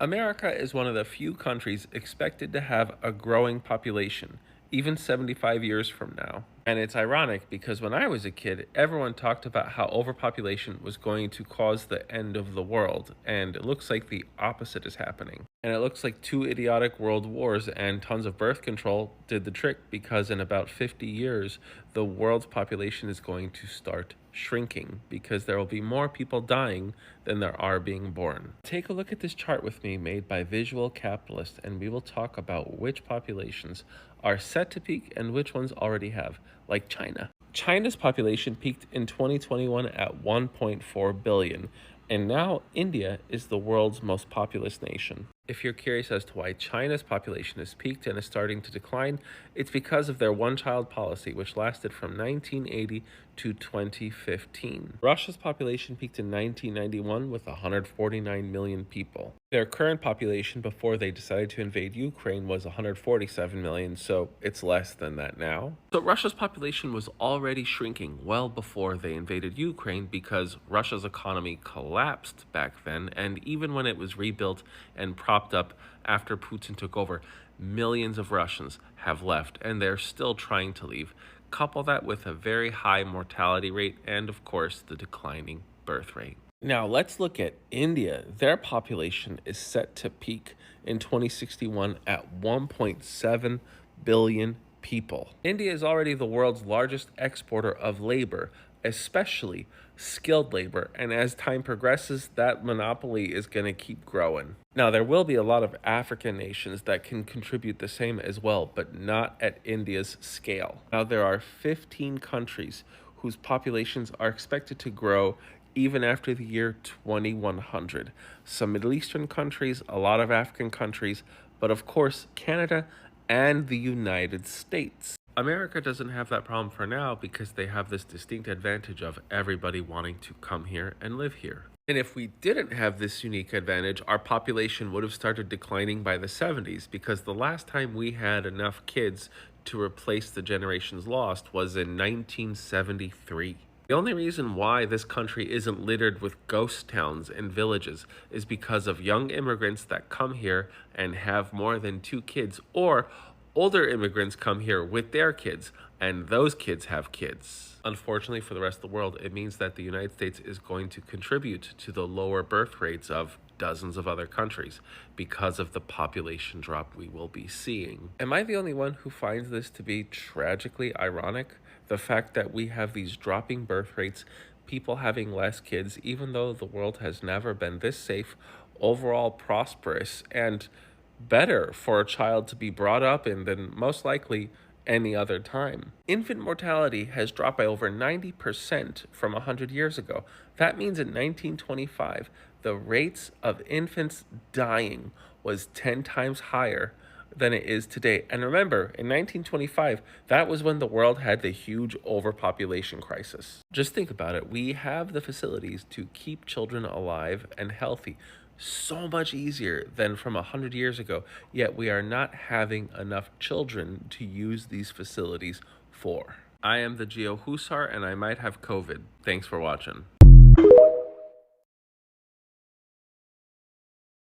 America is one of the few countries expected to have a growing population, even 75 years from now. And it's ironic because when I was a kid, everyone talked about how overpopulation was going to cause the end of the world, and it looks like the opposite is happening. And it looks like two idiotic world wars and tons of birth control did the trick because in about 50 years, the world's population is going to start shrinking because there will be more people dying than there are being born. Take a look at this chart with me made by Visual Capitalist, and we will talk about which populations are set to peak and which ones already have, like China. China's population peaked in 2021 at 1.4 billion, and now India is the world's most populous nation. If you're curious as to why China's population has peaked and is starting to decline, it's because of their one-child policy, which lasted from 1980 to 2015. Russia's population peaked in 1991 with 149 million people. Their current population before they decided to invade Ukraine was 147 million, so it's less than that now. So Russia's population was already shrinking well before they invaded Ukraine because Russia's economy collapsed back then, and even when it was rebuilt and propped up after Putin took over, millions of Russians have left and they're still trying to leave. Couple that with a very high mortality rate and, of course, the declining birth rate. Now, let's look at India. Their population is set to peak in 2061 at 1.7 billion people. India is already the world's largest exporter of labor, especially skilled labor, and as time progresses, that monopoly is going to keep growing. Now, there will be a lot of African nations that can contribute the same as well, but not at India's scale. Now, there are 15 countries whose populations are expected to grow even after the year 2100. Some Middle Eastern countries, a lot of African countries, but of course, Canada and the United States. America doesn't have that problem for now because they have this distinct advantage of everybody wanting to come here and live here. And if we didn't have this unique advantage, our population would have started declining by the 70s because the last time we had enough kids to replace the generations lost was in 1973. The only reason why this country isn't littered with ghost towns and villages is because of young immigrants that come here and have more than 2 kids, or older immigrants come here with their kids, and those kids have kids. Unfortunately for the rest of the world, it means that the United States is going to contribute to the lower birth rates of dozens of other countries because of the population drop we will be seeing. Am I the only one who finds this to be tragically ironic? The fact that we have these dropping birth rates, people having less kids, even though the world has never been this safe, overall prosperous, and better for a child to be brought up in than most likely any other time. Infant mortality has dropped by over 90% from 100 years ago. That means in 1925, the rates of infants dying was 10 times higher than it is today. And remember, in 1925, that was when the world had the huge overpopulation crisis. Just think about it. We have the facilities to keep children alive and healthy so much easier than from 100 years ago, yet we are not having enough children to use these facilities for. I am the Geo Husar, and I might have COVID. Thanks for watching.